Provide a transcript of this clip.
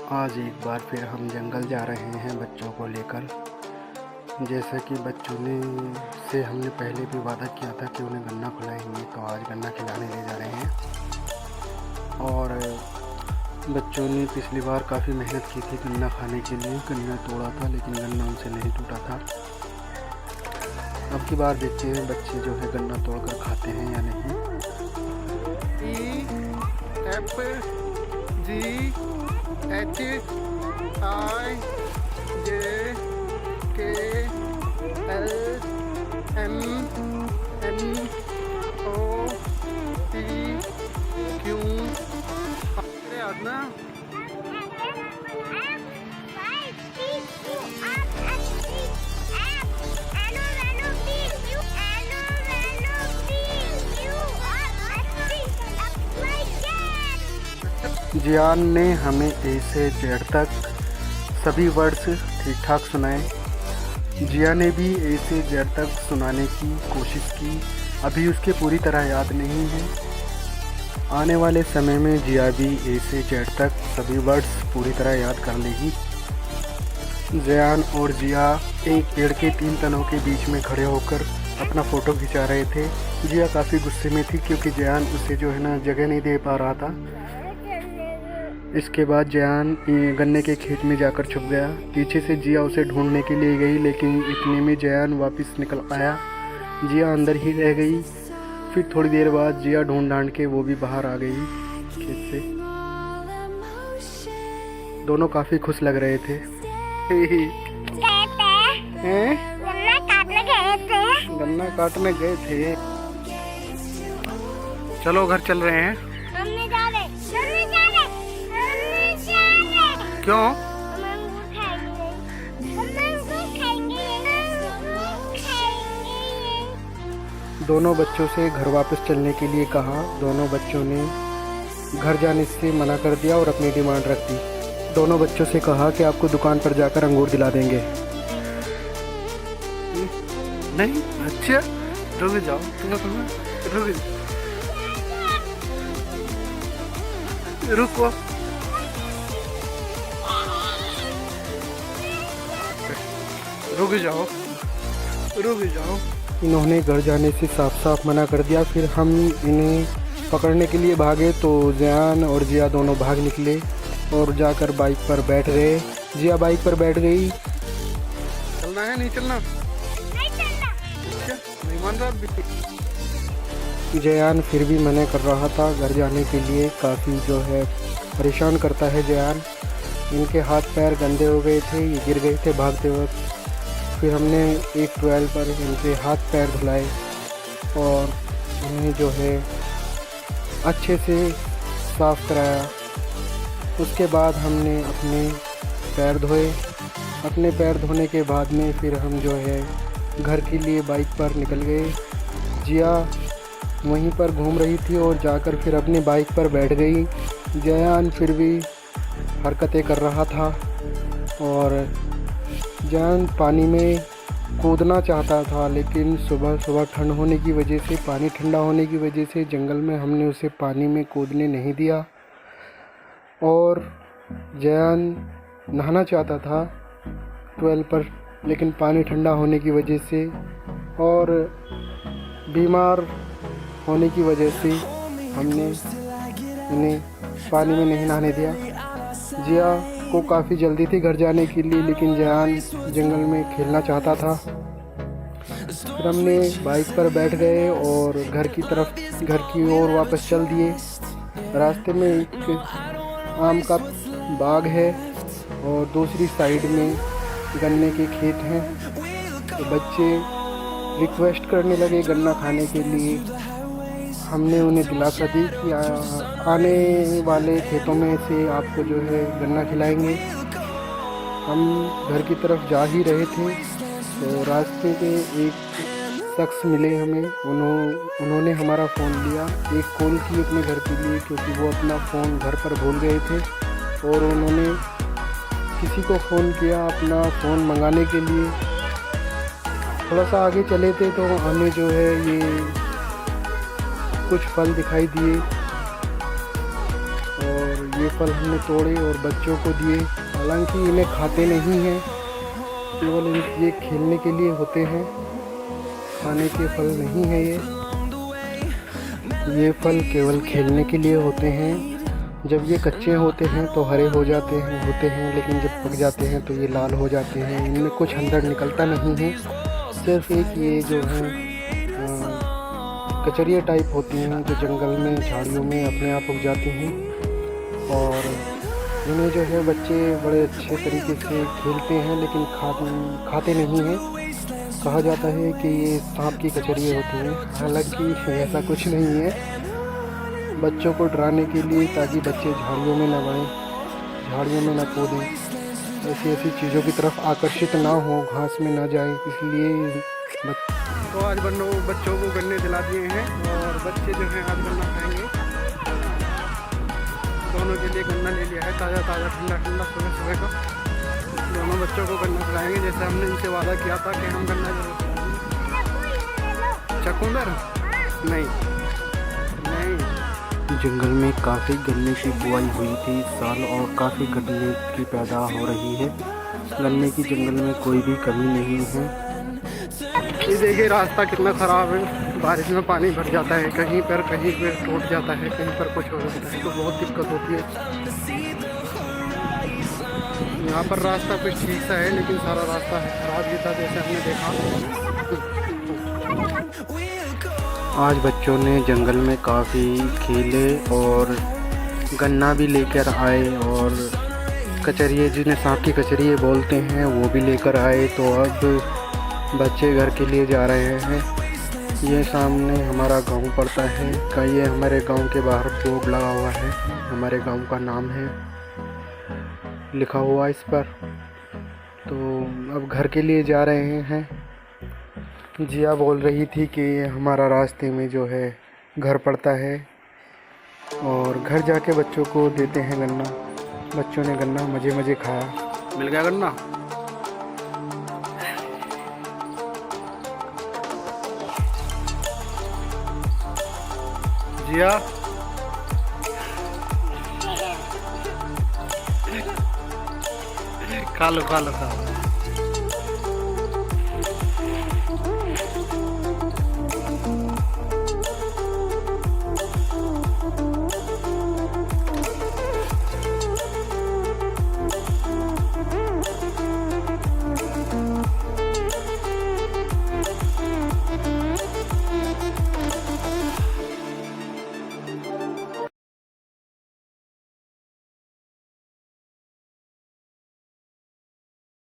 आज एक बार फिर हम जंगल जा रहे हैं बच्चों को लेकर। जैसा कि बच्चों ने से हमने पहले भी वादा किया था कि उन्हें गन्ना खिलाएंगे, तो आज गन्ना खिलाने ले जा रहे हैं। और बच्चों ने पिछली बार काफ़ी मेहनत की थी गन्ना खाने के लिए। गन्ना तोड़ा था लेकिन गन्ना उनसे नहीं टूटा था। अब की बार देखते हैं बच्चे जो है गन्ना तोड़कर खाते हैं या नहीं। जियान ने हमें ए से जेड तक सभी वर्ड्स ठीक ठाक सुनाए। जिया ने भी ए से जेड तक सुनाने की कोशिश की, अभी उसके पूरी तरह याद नहीं है। आने वाले समय में जिया भी ए से जेड तक सभी वर्ड्स पूरी तरह याद कर लेगी। जियान और जिया एक पेड़ के 3 तनों के बीच में खड़े होकर अपना फ़ोटो खिंचा रहे थे। जिया काफ़ी गुस्से में थी क्योंकि जियान उसे जो है ना जगह नहीं दे पा रहा था। इसके बाद जियान गन्ने के खेत में जाकर छुप गया। पीछे से जिया उसे ढूंढने के लिए गई, लेकिन इतने में जियान वापस निकल आया। जिया अंदर ही रह गई। फिर थोड़ी देर बाद जिया ढूंढ ढांड के वो भी बाहर आ गई खेत से। दोनों काफ़ी खुश लग रहे थे। गन्ना काटने गए थे। चलो घर चल रहे हैं। क्यों? दोनों बच्चों से घर वापस चलने के लिए कहा। दोनों बच्चों ने घर जाने से मना कर दिया और अपनी डिमांड रख दी। दोनों बच्चों से कहा कि आपको दुकान पर जाकर अंगूर दिला देंगे। नहीं, अच्छा रुक जाओ, रुको। रुक जाओ। इन्होंने घर जाने से साफ साफ मना कर दिया। फिर हम इन्हें पकड़ने के लिए भागे तो जियान और जिया दोनों भाग निकले और जाकर बाइक पर बैठ गए। जिया बाइक पर बैठ गई। चलना है? नहीं चलना? नहीं मान रहा। जियान फिर भी मना कर रहा था घर जाने के लिए। काफ़ी जो है परेशान करता है जियान। इनके हाथ पैर गंदे हो गए थे, ये गिर गए थे भागते वक्त। फिर हमने एक ट्वेल पर इनके हाथ पैर धुलाए और इन्हें जो है अच्छे से साफ़ कराया। उसके बाद हमने अपने पैर धोए। अपने पैर धोने के बाद में फिर हम जो है घर के लिए बाइक पर निकल गए। जिया वहीं पर घूम रही थी और जाकर फिर अपनी बाइक पर बैठ गई। जियान फिर भी हरकतें कर रहा था और जियान पानी में कूदना चाहता था, लेकिन सुबह सुबह ठंड होने की वजह से, पानी ठंडा होने की वजह से जंगल में हमने उसे पानी में कूदने नहीं दिया। और जियान नहाना चाहता था ट्वेल पर, लेकिन पानी ठंडा होने की वजह से और बीमार होने की वजह से हमने इन्हें पानी में नहीं नहाने दिया। जिया को काफ़ी जल्दी थी घर जाने के लिए, लेकिन जियान जंगल में खेलना चाहता था। फिर हमने बाइक पर बैठ गए और घर की ओर वापस चल दिए। रास्ते में एक आम का बाग है और दूसरी साइड में गन्ने के खेत हैं। तो बच्चे रिक्वेस्ट करने लगे गन्ना खाने के लिए। हमने उन्हें दिलासा दी कि आने वाले खेतों में से आपको जो है गन्ना खिलाएंगे। हम घर की तरफ जा ही रहे थे तो रास्ते में एक शख्स मिले हमें। उन्होंने हमारा फ़ोन लिया। एक कॉल की अपने घर के लिए, क्योंकि वो अपना फ़ोन घर पर भूल गए थे और उन्होंने किसी को फ़ोन किया अपना फ़ोन मंगाने के लिए। थोड़ा सा आगे चले थे तो हमें जो है ये कुछ फल दिखाई दिए और ये फल हमने तोड़े और बच्चों को दिए। हालांकि इन्हें खाते नहीं हैं, केवल ये खेलने के लिए होते हैं, खाने के फल नहीं है ये फल केवल खेलने के लिए होते हैं। जब ये कच्चे होते हैं तो हरे हो जाते हैं, लेकिन जब पक जाते हैं तो ये लाल हो जाते हैं। इनमें कुछ अंदर निकलता नहीं है, सिर्फ एक ये जो है कचरिया टाइप होती हैं जो जंगल में झाड़ियों में अपने आप उग जाती हैं। और इन्हें जो है बच्चे बड़े अच्छे तरीके से खेलते हैं, लेकिन खाते नहीं हैं। कहा जाता है कि ये सांप की कचरियाँ होती हैं, हालांकि ऐसा कुछ नहीं है। बच्चों को डराने के लिए, ताकि बच्चे झाड़ियों में न बढ़ें, झाड़ियों में न कूदें, ऐसी चीज़ों की तरफ आकर्षित ना हो, घास में ना जाएं, इसलिए तो आज बच्चों को गन्ने दिला दिए हैं और बच्चे जो हैं आज गन्ना खाएंगे। दोनों के लिए गन्ना ले लिया है, ताज़ा ताज़ा ठंडा ठंडा सुबह सुबह का। दोनों बच्चों को गन्ना खिलाएंगे, जैसे हमने इनसे वादा किया था कि हम गन्ना जरूर खिलाएंगे। चकुंदर नहीं। जंगल में काफ़ी गन्ने की बुआई हुई थी इस साल और काफ़ी गन्ने की पैदा हो रही है। गन्ने की जंगल में कोई भी कमी नहीं है। ये देखिए रास्ता कितना ख़राब है, बारिश में पानी भर जाता है, कहीं पर टूट जाता है, कहीं पर कुछ हो जाता है, तो बहुत दिक्कत होती है। यहाँ पर रास्ता कुछ ठीक सा है, लेकिन सारा रास्ता है खराब ही था, जैसे हमने देखा। आज बच्चों ने जंगल में काफ़ी खेले और गन्ना भी लेकर आए और कचरिए, जिन्हें सांप की कचरिए बोलते हैं, वो भी लेकर आए। तो अब बच्चे घर के लिए जा रहे हैं। ये सामने हमारा गांव पड़ता है, ये हमारे गांव के बाहर बोर्ड लगा हुआ है, हमारे गांव का नाम है लिखा हुआ इस पर। तो अब घर के लिए जा रहे हैं। जिया बोल रही थी कि हमारा रास्ते में जो है घर पड़ता है और घर जाके बच्चों को देते हैं गन्ना। बच्चों ने गन्ना मज़े खाया। मिल गया गन्ना। जिया खा लो।